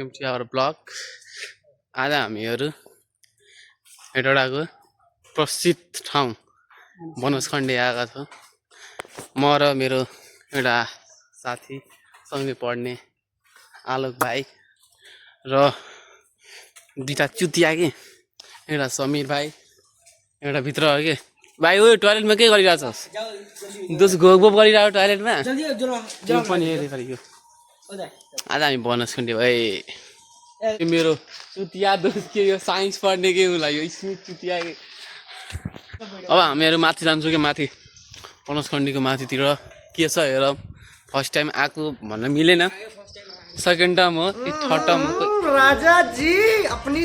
Welcome to our blog. आज हामीहरू हेटौडाको प्रसिद्ध ठाउँ बनसखण्डी आएका छौँ। म र मेरो एउटा साथी सँगै पढ्ने आलोक भाइ र दुईटा चुतिया के एउटा समीर भाइ एउटा भित्र हो के भाइ। ओ टोयलेटमा के गरिरहेछस्? दोस घोगबोप गरिरहेको टोयलेटमा पनि हेरेको। आज हामी बनसखण्डी भाइ मेरो चुतिया दोस्त के यो साइन्स पढ्ने के उसलाई यो स्मिथ चुतिया के। अब हामीहरू माथि जान्छौँ कि माथि बनसखण्डीको माथितिर के छ हेर। फर्स्ट टाइम आएको भन्न मिलेन, सेकेन्ड टाइम हो कि थर्ड टाइम हो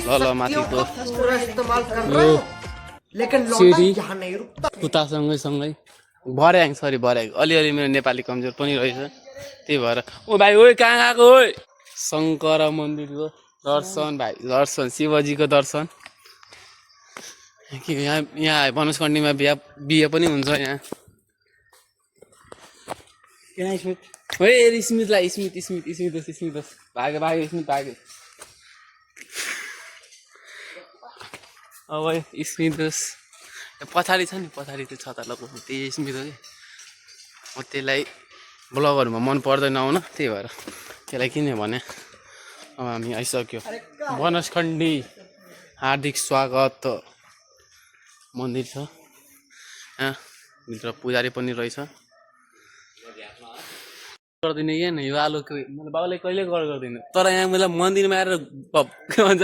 ल माथिको सिडी उतासँगै सँगै भर्याङ सरी भर्याङ अलिअलि मेरो नेपाली कमजोर पनि रहेछ, त्यही भएर। ओ भाइ ओ कहाँ गएको? ओ शङ्कर मन्दिरको दर्शन भाइ, दर्शन शिवजीको दर्शन के यहाँ बनसखण्डीमा बिहे पनि हुन्छ यहाँ। स्मिथलाई स्मिथ भाग्यो स्मिथ भाग्यो। अब स्मिथ पछाडि छ नि, पछाडि त्यो छता लगाउनु त्यही स्मिथ हो कि। म त्यसलाई ब्लगहरूमा मन पर्दैन आउन, त्यही भएर त्यसलाई किन भने। अब हामी आइसक्यो बनसखण्डी, हार्दिक स्वागत। मन्दिर छ यहाँ भित्र, पुजारी पनि रहेछ। गर्दिनँ कि यो आलुको मैले बाबुले कहिले गर्दिनँ, तर यहाँ मलाई मन्दिरमा आएर के भन्छ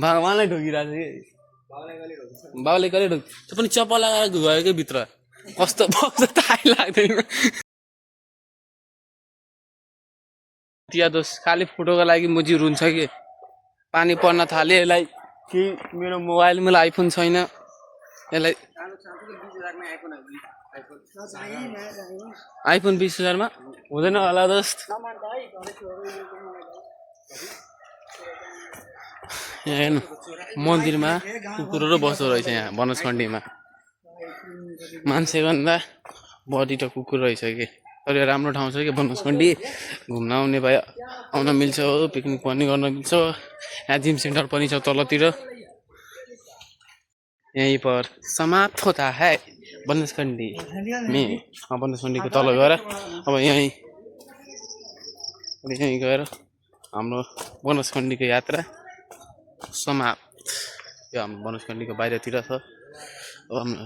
भगवान्लाई ढोकिरहेको छ कि। बाबुले कहिले ढोक त्यो पनि चप्पल लगाएर गयो कि भित्र, कस्तो बग्छ थाहै लाग्दैन। दोष खालि फोटोको लागि मुजी रुन्छ कि। पानी पर्न थाल्यो यसलाई कि मेरो मोबाइलमा आइफोन छैन, यसलाई आइफोन 20,000 मा हुँदैन होला दोस्त। यहाँ हेर्नु मन्दिरमा कुकुरहरू बस्दो रहेछ यहाँ बनसखण्डीमा। मान्छेभन्दा बढी त कुकुर रहेछ कि। तर राम्रो ठाउँ छ कि बनसखण्डी, घुम्न आउने भए आउन मिल्छ हो, पिकनिक पनि गर्न मिल्छ। यहाँ जिम सेन्टर पनि छ तलतिर। यहीँ पर समाप्त होता है बनसखण्डी में। बनसखण्डीको तल गएर अब यहीँ गएर हाम्रो बनसखण्डीको यात्रा समाप्त। यो हाम्रो बनसखण्डीको बाहिरतिर छ। अब हाम्रो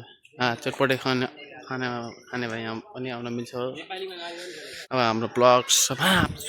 चटपटे खाने भए यहाँ पनि आउन मिल्छ हो। अब हाम्रो ब्लग समाप्त।